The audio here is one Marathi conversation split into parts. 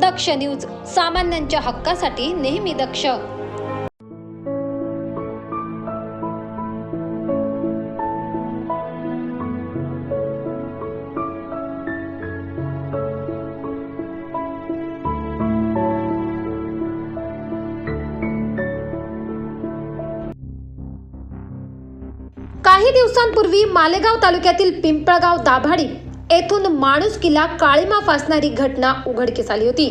दक्ष न्यूज, सामान्यांच्या हक्कासाठी नेहमी दक्ष. काही दिवसांपूर्वी मालेगाव तालुक्यातील पिंपळगाव दाभाडी येथून माणुसकीला काळीमा फासणारी घटना उघडकीस आली होती.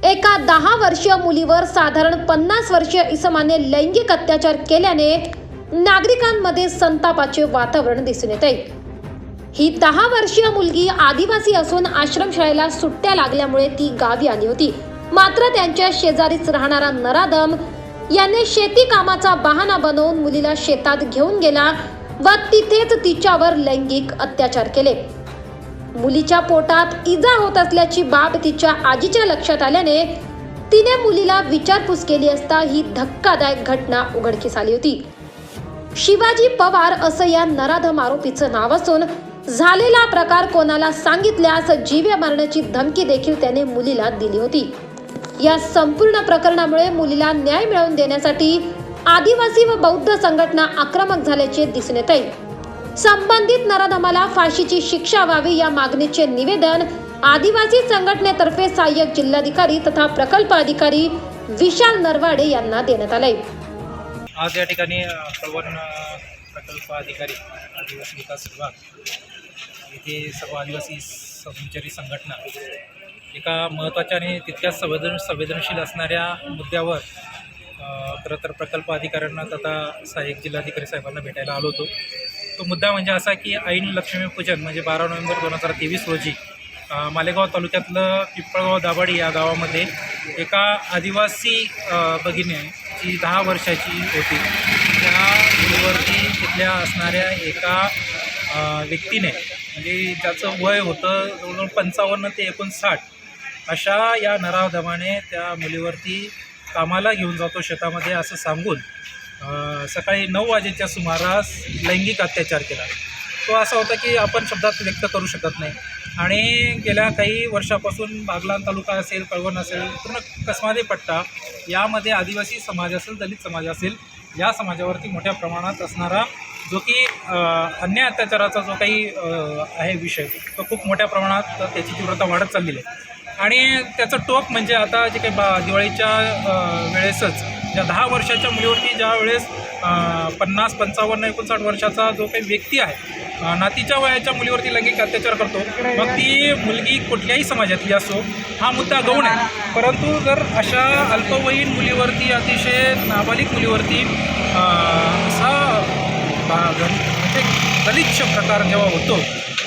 एका 10 वर्षीय मुलीवर साधारण 50 वर्षीय इसमाने लैंगिक अत्याचार केल्याने नागरिकांमध्ये संतापाचे वातावरण दिसून येते. ही 10 वर्षीय मुलगी आदिवासी असून आश्रमशाळेला सुट्ट्या लागल्यामुळे ती गावी आली होती. मात्र त्यांच्या शेजारीच राहणारा नराधम याने शेती कामाचा बहाणा बनवून मुलीला शेतात घेऊन गेला व तिथेच तिच्यावर लैंगिक अत्याचार केले. मुलीच्या पोटात इजा होत असल्याची बाब तिच्या आजीच्या लक्षात आल्याने तिने मुलीला विचारपूस केली असता ही धक्कादायक घटना उघडकीस आली होती. शिवाजी पवार असं या नराधम आरोपीचं नाव असून झालेला प्रकार कोणाला सांगितल्यास जीवे मारण्याची धमकी देखील त्याने मुलीला दिली होती. या संपूर्ण प्रकरणामुळे मुलीला न्याय मिळवून देण्यासाठी आदिवासी व बौद्ध संघटना आक्रमक झाल्याचे दिसून येत आहे. संबंधित नराधमाला फाशीची शिक्षा व्हावी या मागणीचे निवेदन आदिवासी संघटनेतर्फे सहाय्यक जिल्हाधिकारी तथा प्रकल्प अधिकारी विशाल नरवाडे यांना देण्यात आले. आज या ठिकाणी कळवण प्रकल्प अधिकारी आदिवासी विकास विभाग येथे सर्व आदिवासी सहकारी संघटना एका महत्त्वाच्या आणि तितक्याच संवेदनशील असणाऱ्या मुद्द्यावर खरं तर प्रकल्प अधिकाऱ्यांना तथा सहाय्यक जिल्हाधिकारी साहेबांना भेटायला आलो होतो. तो मुद्दा म्हणजे असा की ऐन लक्ष्मीपूजन म्हणजे 12 नोव्हेंबर 2023 रोजी मालेगाव तालुक्यातलं पिंपळगाव दाभाडी या गावामध्ये एका आदिवासी भगिनी जी 10 वर्षाची होती, त्या मुलीवरती तिथल्या असणाऱ्या एका व्यक्तीने म्हणजे ज्याचं वय होतं जवळजवळ 55 ते 59 अशा या नराधमाने त्या मुलीवरती कामाला घेऊन जातो शेतामध्ये असं सांगून सकाळी 9 वाजेच्या सुमारास लैंगिक अत्याचार केला. तो असा होता की आपण शब्दात व्यक्त करू शकत नाही. आणि गेल्या काही वर्षापासून बागलाण तालुका असेल, कळवण असेल, पूर्ण कसमादे पट्टा यामध्ये आदिवासी समाज असेल, दलित समाज असेल, या समाजावरती मोठ्या प्रमाणात असणारा जो की अन्याय अत्याचाराचा जो काही आहे विषय, तो खूप मोठ्या प्रमाणात त्याची तीव्रता वाढत चाललेली आहे. आणि त्याचं टोक म्हणजे आता जे काही दिवाळीच्या वेळेसच ज्या 10 वर्षाच्या मुलीवरती ज्या वेळेस 50, 55, 59 वर्षाचा जो काही व्यक्ती आहे नातीच्या वयाच्या मुलीवरती लैंगिक अत्याचार करतो, मग ती मुलगी कुठल्याही समाजातली असो, हा मुद्दा गौण आहे. परंतु जर अशा अल्पवयीन मुलीवरती, अतिशय नाबालिक मुलीवरती असा म्हणजे दलितश प्रकार जेव्हा होतो,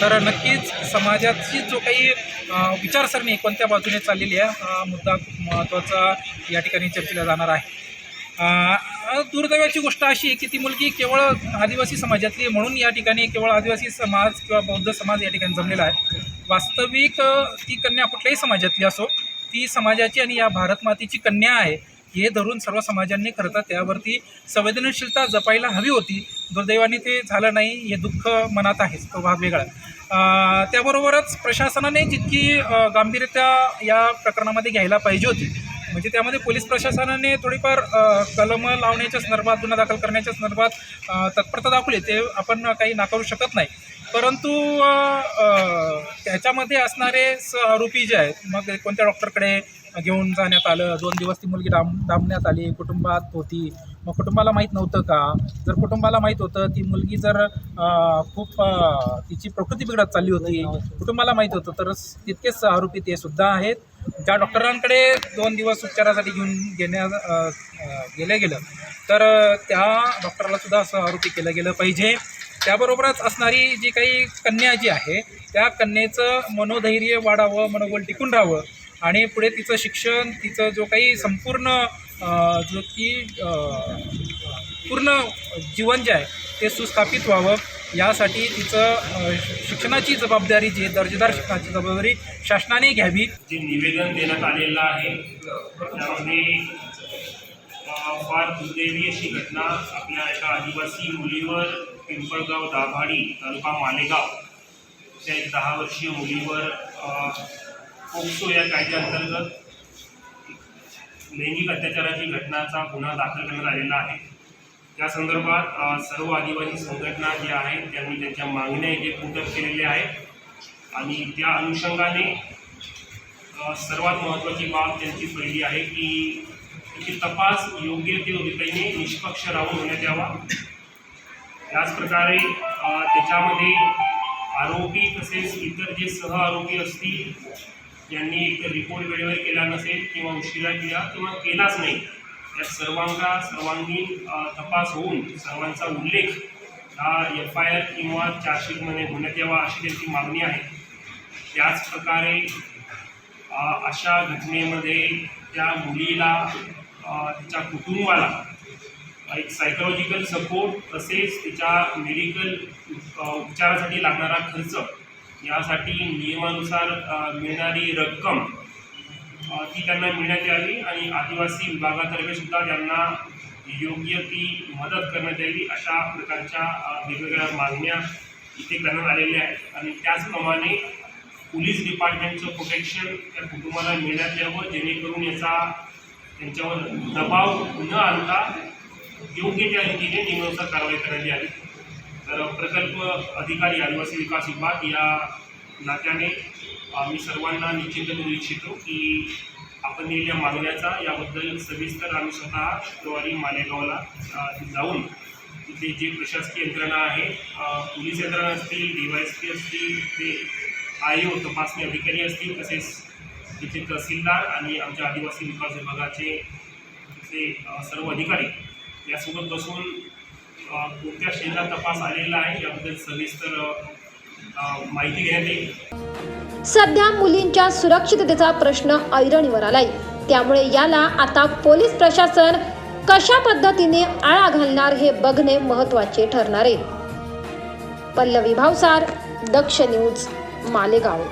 तर नक्कीच समाजाची जो काही विचारसरणी कोणत्या बाजूने चाललेली आहे हा मुद्दा खूप महत्त्वाचा या ठिकाणी चर्चेला जाणार आहे. दुर्दैवाची गोष्ट अशी आहे की ती मुलगी केवळ आदिवासी समाजातली म्हणून या ठिकाणी केवळ आदिवासी समाज किंवा बौद्ध समाज या ठिकाणी जमलेला आहे. वास्तविक ती कन्या कुठल्याही समाजातली असो, ती समाजाची आणि या भारतमातेची कन्या आहे हे धरून सर्व समाजांनी खरं तर त्यावरती संवेदनशीलता जपायला हवी होती. दुर्दैवाने ते झालं नाही, हे दुःख मनात आहेच, तो भाग वेगळा. त्याबरोबरच प्रशासनाने जितकी गांभीर्यता या प्रकरणामध्ये घ्यायला पाहिजे होती, म्हणजे त्यामध्ये पोलीस प्रशासनाने थोडीफार कलमं लावण्याच्या संदर्भात, गुन्हा दाखल करण्याच्या संदर्भात तत्परता दाखवली, ते आपण काही नाकारू शकत नाही. परंतु त्याच्यामध्ये असणारे आरोपी जे आहेत, मग कोणत्या डॉक्टरकडे घेऊन जाण्यात आलं, 2 दिवस ती मुलगी डांबण्यात आली, कुटुंबात होती, मग कुटुंबाला माहीत नव्हतं का? जर कुटुंबाला माहीत होतं, ती मुलगी जर खूप तिची प्रकृती बिघडत चालली होती, कुटुंबाला माहीत होतं, तर तितकेच आरोपी ते सुद्धा आहेत. ज्या डॉक्टरांकडे 2 दिवस उपचारासाठी गेलं तर त्या डॉक्टरला सुद्धा असं आरोपी केलं गेलं पाहिजे. त्याबरोबरच असणारी जी काही कन्या जी आहे, त्या कन्येचं मनोधैर्य वाढावं, मनोबल टिकून राहावं आणि पुढे तिचं शिक्षण, तिचं जो काही संपूर्ण जो की पूर्ण जीवन जे आहे ते सुस्थापित व्हावं, यासाठी तिचं शिक्षणाची जबाबदारी, जी दर्जेदार शिक्षणाची जबाबदारी शासनाने घ्यावी. जे निवेदन देण्यात आलेलं आहे त्यामध्ये फार दुर्दैवी अशी घटना आपल्या एका आदिवासी मुलीवर पिंपळगाव दाभाडी तालुका मालेगाव त्या 10 वर्षीय मुलीवर पोक्सो या कायद्याअंतर्गत लैंगिक अत्याचाराची घटनाचा गुन्हा दाखल करण्यात आलेला आहे. त्या संदर्भात सर्व आदिवासी संघटना ज्या आहेत त्यांनी त्यांच्या मागण्या इथे पुटअप केलेल्या आहेत आणि त्या अनुषंगाने सर्वात महत्त्वाची बाब त्यांची पहिली आहे की त्याची तपास योग्य ते रीतीने निष्पक्ष राहून होण्यात यावा. त्याचप्रकारे त्याच्यामध्ये आरोपी तसेच इतर जे सह आरोपी असतील ज्यांनी एक रिपोर्ट वेळेवर केला नसेल किंवा उशिरा केला किंवा केलाच नाही या सर्वांगीण तपास होऊन सर्वांचा उल्लेख हा FIR किंवा चार्जशीटमध्ये होण्यात यावा अशी त्यांची मागणी आहे. त्याचप्रकारे अशा घटनेमध्ये त्या मुलीला तिच्या कुटुंबाला एक सायकोलॉजिकल सपोर्ट तसेच तिच्या मेडिकल उपचारासाठी लागणारा खर्च यासाठी नियमानुसार मिळणारी रक्कम ती त्यांना मिळण्यात यावी आणि आदिवासी विभागातर्फे सुद्धा त्यांना योग्य ती मदत करण्यात यावी अशा प्रकारच्या वेगवेगळ्या मागण्या इथे करण्यात आलेल्या आहेत. आणि त्याचप्रमाणे पोलीस डिपार्टमेंटचं प्रोटेक्शन त्या कुटुंबाला मिळण्यात यावं जेणेकरून याचा त्यांच्यावर दबाव न आणता योग्य त्या रीतीने नियमानुसार कारवाई करण्यात यावी. तर प्रकल्प अधिकारी आदिवासी विकास विभाग या नात्याने मी सर्वांना निश्चित करू इच्छितो की आपण दिलेल्या मागण्याचा याबद्दल सविस्तर आम्ही स्वतः शुक्रवारी मालेगावला जाऊन तिथे जे प्रशासकीय यंत्रणा आहे पोलीस यंत्रणा असतील DYSP असतील ते IO तपासणी अधिकारी असतील तसेच तिथे तहसीलदार आणि आमच्या आदिवासी विकास विभागाचे तिथे सर्व अधिकारी यासोबत बसून कोणत्या क्षेत्रात तपास आलेला आहे याबद्दल सविस्तर माहिती घेण्यात येईल. सध्या मुलींच्या सुरक्षिततेचा प्रश्न ऐरणीवर आलाय. त्यामुळे याला आता पोलीस प्रशासन कशा पद्धतीने आळा घालणार हे बघणे महत्त्वाचे ठरणार आहे. पल्लवी भावसार, दक्ष न्यूज, मालेगाव.